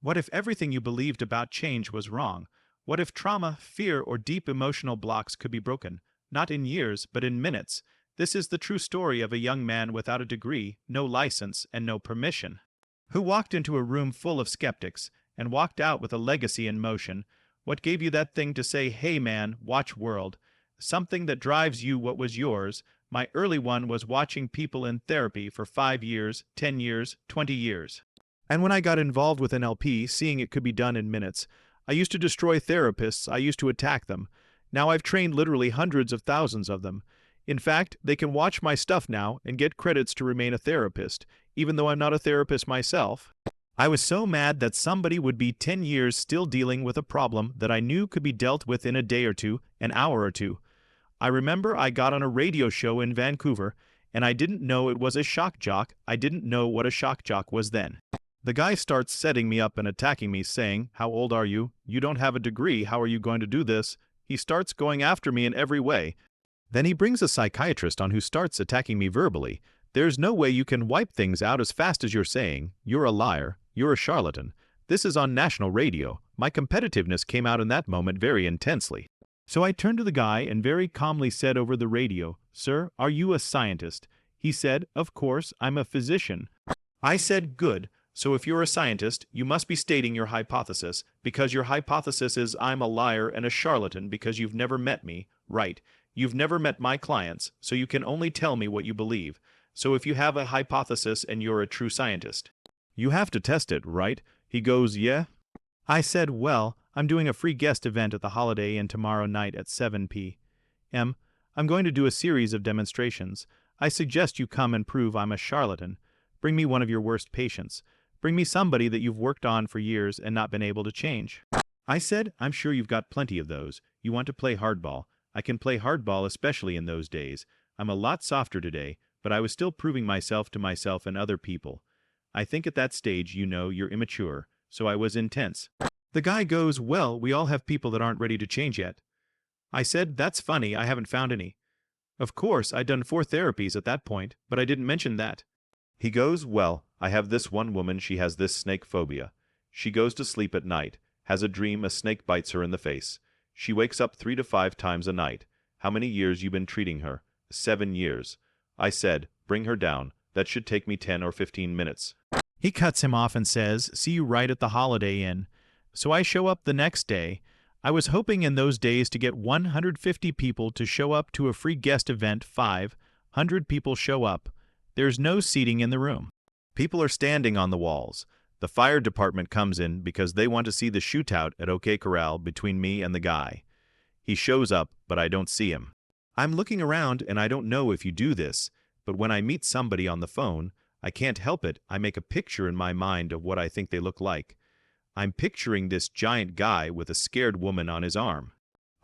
What if everything you believed about change was wrong? What if trauma, fear, or deep emotional blocks could be broken, not in years, but in minutes? This is the true story of a young man without a degree, no license, and no permission, who walked into a room full of skeptics and walked out with a legacy in motion. What gave you that thing to say, "Hey man, watch world"? Something that drives you what was yours. My early one was watching people in therapy for 5 years, 10 years, 20 years. And when I got involved with NLP, seeing it could be done in minutes, I used to destroy therapists, I used to attack them. Now I've trained literally hundreds of thousands of them. In fact, they can watch my stuff now and get credits to remain a therapist, even though I'm not a therapist myself. I was so mad that somebody would be 10 years still dealing with a problem that I knew could be dealt with in a day or two, an hour or two. I remember I got on a radio show in Vancouver, and I didn't know it was a shock jock. I didn't know what a shock jock was then. The guy starts setting me up and attacking me, saying, "How old are you? You don't have a degree. How are you going to do this?" He starts going after me in every way. Then he brings a psychiatrist on who starts attacking me verbally. "There's no way you can wipe things out as fast as you're saying. You're a liar. You're a charlatan. This is on national radio." My competitiveness came out in that moment very intensely. So I turned to the guy and very calmly said over the radio, "Sir, are you a scientist?" He said, "Of course, I'm a physician." I said, "Good. So if you're a scientist, you must be stating your hypothesis, because your hypothesis is I'm a liar and a charlatan because you've never met me, right? You've never met my clients, so you can only tell me what you believe. So if you have a hypothesis and you're a true scientist, you have to test it, right?" He goes, "Yeah." I said, "Well, I'm doing a free guest event at the Holiday Inn tomorrow night at 7 p.m. I'm going to do a series of demonstrations. I suggest you come and prove I'm a charlatan. Bring me one of your worst patients. Bring me somebody that you've worked on for years and not been able to change." I said, "I'm sure you've got plenty of those. You want to play hardball. I can play hardball, especially in those days. I'm a lot softer today, but I was still proving myself to myself and other people. I think at that stage, you're immature, so I was intense." The guy goes, "Well, we all have people that aren't ready to change yet." I said, "That's funny, I haven't found any." Of course, I'd done 4 therapies at that point, but I didn't mention that. He goes, "Well, I have this one woman, she has this snake phobia. She goes to sleep at night, has a dream a snake bites her in the face. She wakes up 3 to 5 times a night. How many years you been treating her?" 7 years. I said, "Bring her down. That should take me 10 or 15 minutes. He cuts him off and says, "See you right at the Holiday Inn." So I show up the next day. I was hoping in those days to get 150 people to show up to a free guest event. 500 people show up. There's no seating in the room. People are standing on the walls. The fire department comes in because they want to see the shootout at OK Corral between me and the guy. He shows up, but I don't see him. I'm looking around and I don't know if you do this, but when I meet somebody on the phone, I can't help it. I make a picture in my mind of what I think they look like. I'm picturing this giant guy with a scared woman on his arm.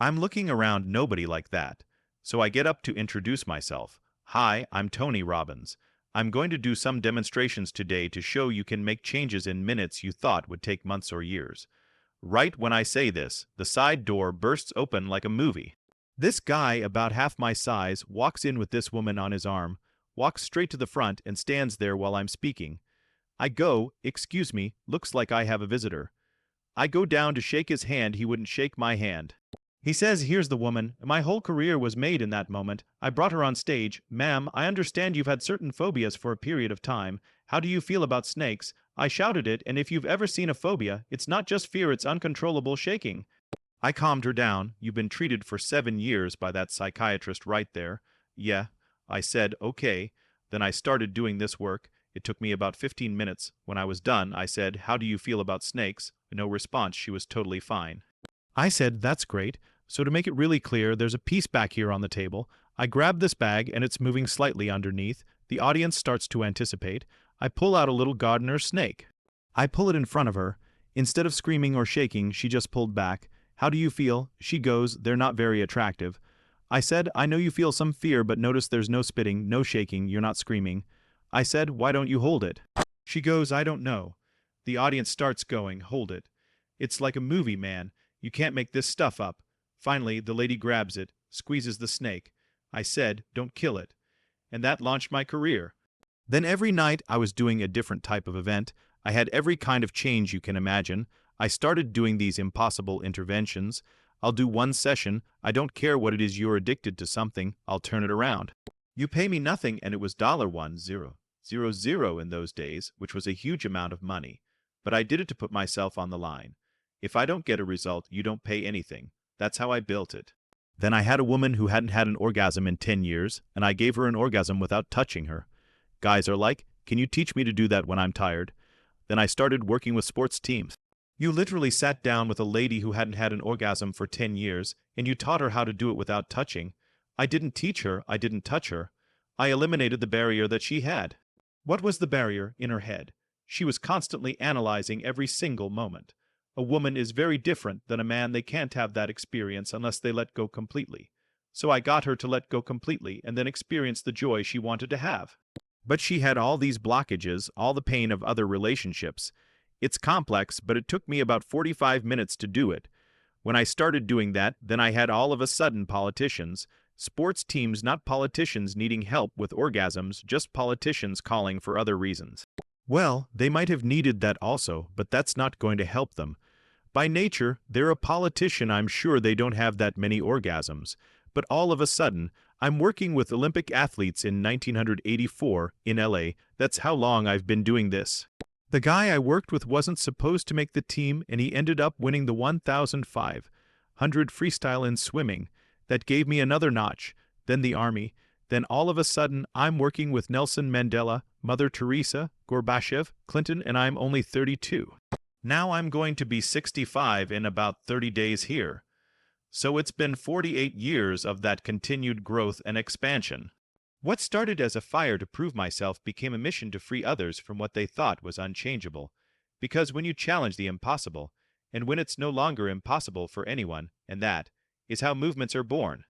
I'm looking around, nobody like that. So I get up to introduce myself. "Hi, I'm Tony Robbins. I'm going to do some demonstrations today to show you can make changes in minutes you thought would take months or years." Right when I say this, the side door bursts open like a movie. This guy, about half my size, walks in with this woman on his arm, walks straight to the front and stands there while I'm speaking. I go, "Excuse me, looks like I have a visitor." I go down to shake his hand, he wouldn't shake my hand. He says, "Here's the woman. My whole career was made in that moment. I brought her on stage. Ma'am, I understand you've had certain phobias for a period of time. How do you feel about snakes?" I shouted it, and if you've ever seen a phobia, it's not just fear, it's uncontrollable shaking. I calmed her down. "You've been treated for 7 years by that psychiatrist right there." "Yeah." I said, "Okay." Then I started doing this work. It took me about 15 minutes. When I was done, I said, "How do you feel about snakes?" No response. She was totally fine. I said, "That's great. So to make it really clear, there's a piece back here on the table. I grab this bag and it's moving slightly underneath. The audience starts to anticipate. I pull out a little gardener snake. I pull it in front of her. Instead of screaming or shaking, she just pulled back. "How do you feel?" She goes, "They're not very attractive." I said, "I know you feel some fear, but notice there's no spitting, no shaking, you're not screaming." I said, "Why don't you hold it?" She goes, "I don't know." The audience starts going, "Hold it. It's like a movie, man. You can't make this stuff up." Finally, the lady grabs it, squeezes the snake. I said, "Don't kill it." And that launched my career. Then every night I was doing a different type of event. I had every kind of change you can imagine. I started doing these impossible interventions. I'll do one session. I don't care what it is, you're addicted to something. I'll turn it around. You pay me nothing, and it was $1,000 in those days, which was a huge amount of money. But I did it to put myself on the line. If I don't get a result, you don't pay anything. That's how I built it. Then I had a woman who hadn't had an orgasm in 10 years, and I gave her an orgasm without touching her. Guys are like, can you teach me to do that when I'm tired? Then I started working with sports teams. You literally sat down with a lady who hadn't had an orgasm for 10 years, and you taught her how to do it without touching. I didn't teach her, I didn't touch her. I eliminated the barrier that she had. What was the barrier? In her head. She was constantly analyzing every single moment. A woman is very different than a man. They can't have that experience unless they let go completely. So I got her to let go completely and then experience the joy she wanted to have. But she had all these blockages, all the pain of other relationships. It's complex, but it took me about 45 minutes to do it. When I started doing that, then I had all of a sudden politicians, sports teams, not politicians, needing help with orgasms, just politicians calling for other reasons. Well, they might have needed that also, but that's not going to help them. By nature, they're a politician. I'm sure they don't have that many orgasms. But all of a sudden, I'm working with Olympic athletes in 1984 in LA. That's how long I've been doing this. The guy I worked with wasn't supposed to make the team, and he ended up winning the 1,500 freestyle in swimming. That gave me another notch. Then the Army. Then all of a sudden, I'm working with Nelson Mandela, Mother Teresa, Gorbachev, Clinton, and I'm only 32. Now I'm going to be 65 in about 30 days here. So it's been 48 years of that continued growth and expansion. What started as a fire to prove myself became a mission to free others from what they thought was unchangeable. Because when you challenge the impossible, and when it's no longer impossible for anyone, and that is how movements are born.